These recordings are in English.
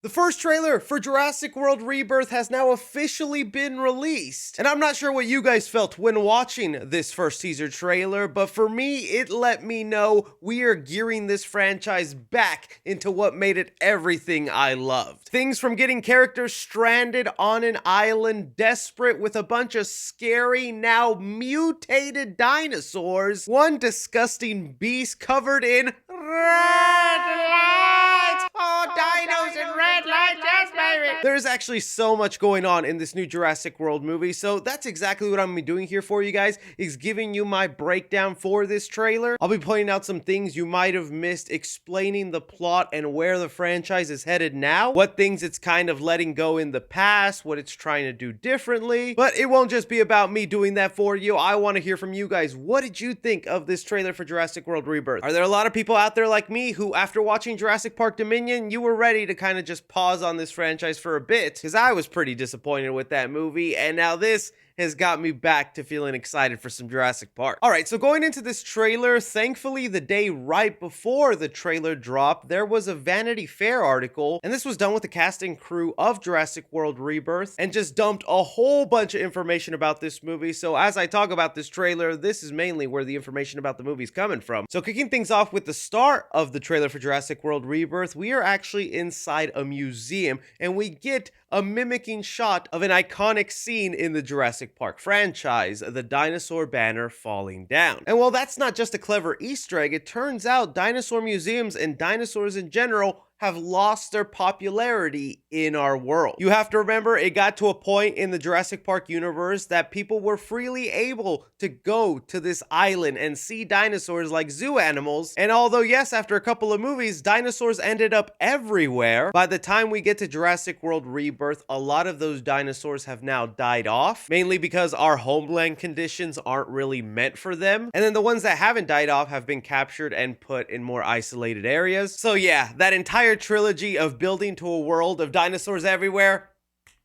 The first trailer for Jurassic World Rebirth has now officially been released. And I'm not sure what you guys felt when watching this first teaser trailer, but for me, it let me know we are gearing this franchise back into what made it everything I loved. Things from getting characters stranded on an island, desperate with a bunch of scary, now mutated dinosaurs, one disgusting beast covered in red lights. Oh, dinos and red lights, yes, baby. There's actually so much going on in this new Jurassic World movie, so that's exactly what I'm gonna be doing here for you guys, is giving you my breakdown for this trailer. I'll be pointing out some things you might have missed, explaining the plot and where the franchise is headed now, what things it's kind of letting go in the past, what it's trying to do differently. But it won't just be about me doing that for you. I want to hear from you guys. What did you think of this trailer for Jurassic World Rebirth? Are there a lot of people out there like me who, after watching Jurassic Park Dominion, you were ready to kind of just pause on this franchise for a bit? Because I was pretty disappointed with that movie, and now this has got me back to feeling excited for some Jurassic Park. All right, so going into this trailer, thankfully the day right before the trailer dropped, there was a Vanity Fair article, and this was done with the cast and crew of Jurassic World Rebirth, and just dumped a whole bunch of information about this movie. So as I talk about this trailer, this is mainly where the information about the movie is coming from. So kicking things off with the start of the trailer for Jurassic World Rebirth, we are actually inside a museum, and we get a mimicking shot of an iconic scene in the Jurassic Park franchise, the dinosaur banner falling down. And while that's not just a clever Easter egg, it turns out dinosaur museums and dinosaurs in general have lost their popularity in our world. You have to remember, it got to a point in the Jurassic Park universe that people were freely able to go to this island and see dinosaurs like zoo animals. And although, yes, after a couple of movies, dinosaurs ended up everywhere, by the time we get to Jurassic World Rebirth, a lot of those dinosaurs have now died off, mainly because our homeland conditions aren't really meant for them. And then the ones that haven't died off have been captured and put in more isolated areas. So yeah, that entire trilogy of building to a world of dinosaurs everywhere,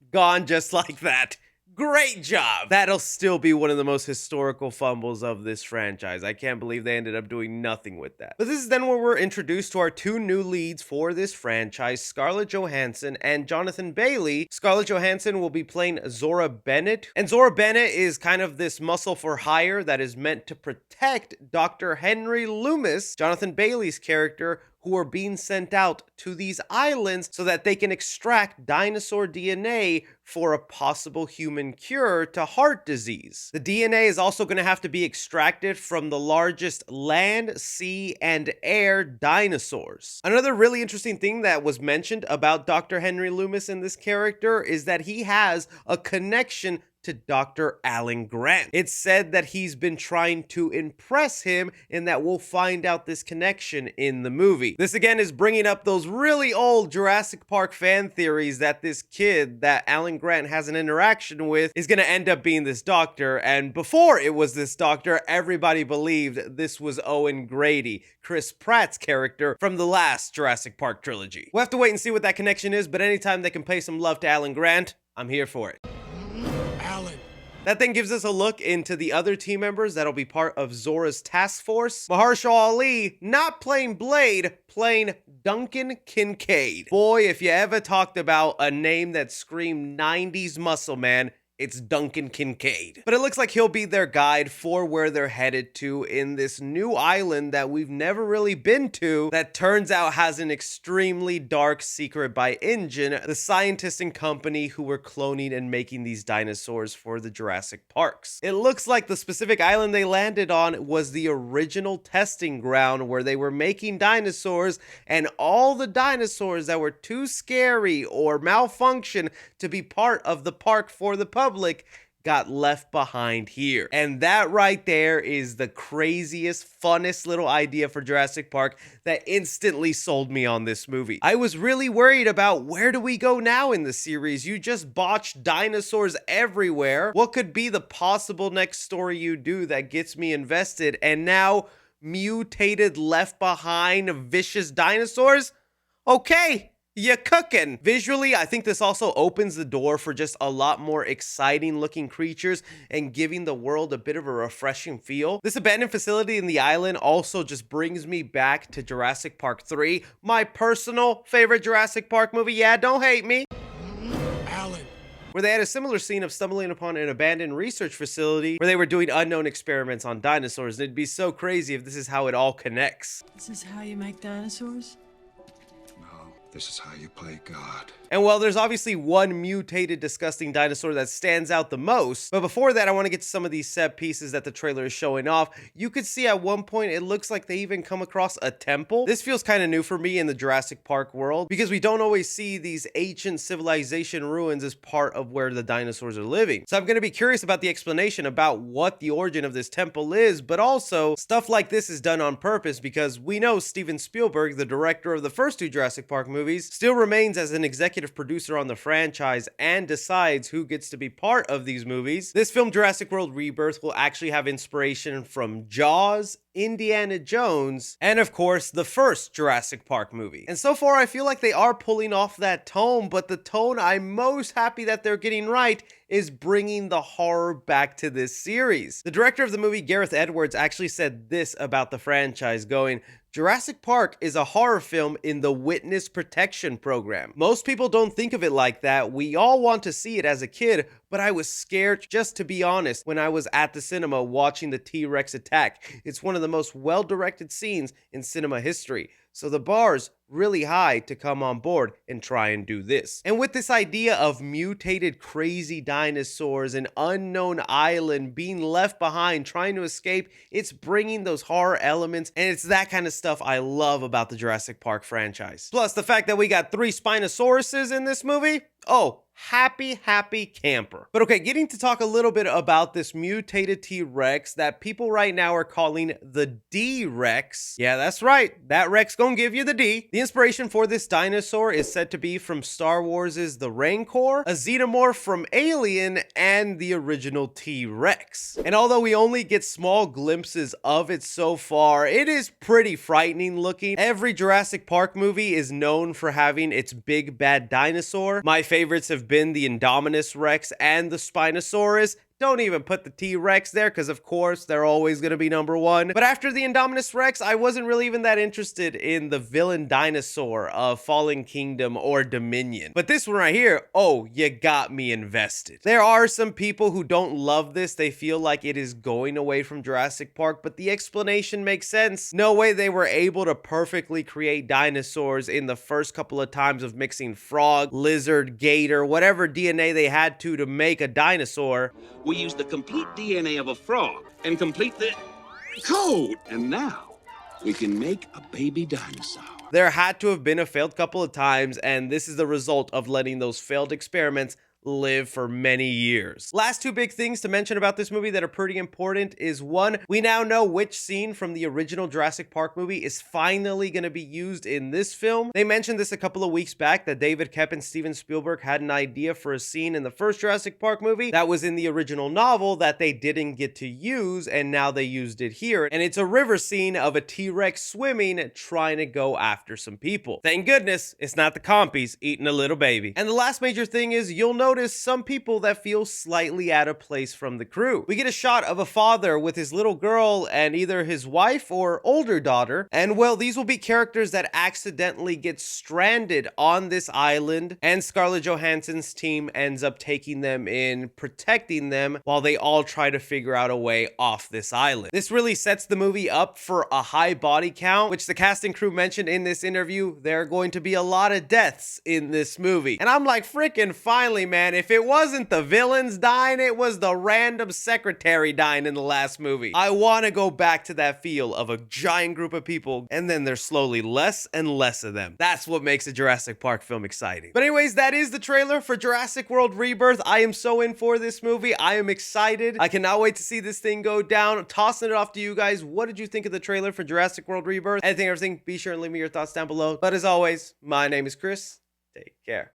gone just like that. Great job! That'll still be one of the most historical fumbles of this franchise. I can't believe they ended up doing nothing with that. But this is then where we're introduced to our two new leads for this franchise, Scarlett Johansson and Jonathan Bailey. Scarlett Johansson will be playing Zora Bennett, and Zora Bennett is kind of this muscle for hire that is meant to protect Dr. Henry Loomis, Jonathan Bailey's character, who are being sent out to these islands so that they can extract dinosaur DNA for a possible human cure to heart disease. The DNA is also going to have to be extracted from the largest land, sea, and air dinosaurs. Another really interesting thing that was mentioned about Dr. Henry Loomis in this character is that he has a connection to Dr. Alan Grant. It's said that he's been trying to impress him, and that we'll find out this connection in the movie. This again is bringing up those really old Jurassic Park fan theories that this kid that Alan Grant has an interaction with is going to end up being this doctor, and before it was this doctor, everybody believed this was Owen Grady, Chris Pratt's character from the last Jurassic Park trilogy. We'll have to wait and see what that connection is, but anytime they can pay some love to Alan Grant, I'm here for it. That then gives us a look into the other team members that'll be part of Zora's task force. Mahershala Ali, not playing Blade, playing Duncan Kincaid. Boy, if you ever talked about a name that screamed 90s muscle man, it's Duncan Kincaid. But it looks like he'll be their guide for where they're headed to in this new island that we've never really been to, that turns out has an extremely dark secret by InGen, the scientists and company who were cloning and making these dinosaurs for the Jurassic Parks. It looks like the specific island they landed on was the original testing ground where they were making dinosaurs, and all the dinosaurs that were too scary or malfunction to be part of the park for the public got left behind here. And that right there is the craziest, funnest little idea for Jurassic Park that instantly sold me on this movie. I was really worried about, where do we go now in the series? You just botched dinosaurs everywhere. What could be the possible next story you do that gets me invested? And now, mutated, left behind, vicious dinosaurs? Okay, you cooking. Visually, I think this also opens the door for just a lot more exciting looking creatures and giving the world a bit of a refreshing feel. This abandoned facility in the island also just brings me back to Jurassic Park 3, my personal favorite Jurassic Park movie. Yeah, don't hate me. Where they had a similar scene of stumbling upon an abandoned research facility where they were doing unknown experiments on dinosaurs. And it'd be so crazy if this is how it all connects. This is how you make dinosaurs? No, this is how you play God. And while there's obviously one mutated, disgusting dinosaur that stands out the most, but before that, I want to get to some of these set pieces that the trailer is showing off. You could see at one point, it looks like they even come across a temple. This feels kind of new for me in the Jurassic Park world because we don't always see these ancient civilization ruins as part of where the dinosaurs are living. So I'm going to be curious about the explanation about what the origin of this temple is, but also stuff like this is done on purpose because we know Steven Spielberg, the director of the first two Jurassic Park movies, still remains as an executive producer on the franchise and decides who gets to be part of these movies. This film, Jurassic World Rebirth, will actually have inspiration from Jaws, Indiana Jones, and of course, the first Jurassic Park movie. And so far, I feel like they are pulling off that tone, but the tone I'm most happy that they're getting right is bringing the horror back to this series. The director of the movie, Gareth Edwards, actually said this about the franchise, going, Jurassic Park is a horror film in the witness protection program. Most people don't think of it like that. We all want to see it as a kid, but I was scared, just to be honest, when I was at the cinema watching the T-Rex attack. It's one of the most well-directed scenes in cinema history. So the bar's really high to come on board and try and do this. And with this idea of mutated crazy dinosaurs, an unknown island being left behind, trying to escape, it's bringing those horror elements, and it's that kind of stuff I love about the Jurassic Park franchise. Plus the fact that we got 3 Spinosauruses in this movie, oh, happy camper. But okay, getting to talk a little bit about this mutated T-Rex that people right now are calling the D-Rex. Yeah, that's right. That Rex gonna give you the D. The inspiration for this dinosaur is said to be from Star Wars' The Rancor, a xenomorph from Alien, and the original T-Rex. And although we only get small glimpses of it so far, it is pretty frightening looking. Every Jurassic Park movie is known for having its big bad dinosaur. My favorites have been the Indominus Rex and the Spinosaurus. Don't even put the T-Rex there because, of course, they're always going to be number one. But after the Indominus Rex, I wasn't really even that interested in the villain dinosaur of Fallen Kingdom or Dominion. But this one right here, oh, you got me invested. There are some people who don't love this. They feel like it is going away from Jurassic Park, but the explanation makes sense. No way they were able to perfectly create dinosaurs in the first couple of times of mixing frog, lizard, gator, whatever DNA they had to make a dinosaur. We used the complete DNA of a frog and complete the code. And now we can make a baby dinosaur. There had to have been a failed couple of times, and this is the result of letting those failed experiments live for many years. Last 2 big things to mention about this movie that are pretty important is 1, we now know which scene from the original Jurassic Park movie is finally going to be used in this film. They mentioned this a couple of weeks back that David Koepp and Steven Spielberg had an idea for a scene in the first Jurassic Park movie that was in the original novel that they didn't get to use, and now they used it here. And it's a river scene of a T-Rex swimming trying to go after some people. Thank goodness it's not the compies eating a little baby. And the last major thing is you'll notice some people that feel slightly out of place from the crew. We get a shot of a father with his little girl and either his wife or older daughter, and well, these will be characters that accidentally get stranded on this island, and Scarlett Johansson's team ends up taking them in, protecting them while they all try to figure out a way off this island. This really sets the movie up for a high body count, which the cast and crew mentioned in this interview. There are going to be a lot of deaths in this movie, and I'm like, freaking finally, man. If it wasn't the villains dying, it was the random secretary dying in the last movie. I want to go back to that feel of a giant group of people, and then there's slowly less and less of them. That's what makes a Jurassic Park film exciting. But anyways, that is the trailer for Jurassic World Rebirth. I am so in for this movie. I am excited. I cannot wait to see this thing go down. Tossing it off to you guys. What did you think of the trailer for Jurassic World Rebirth? Anything, everything, be sure and leave me your thoughts down below. But as always, my name is Chris. Take care.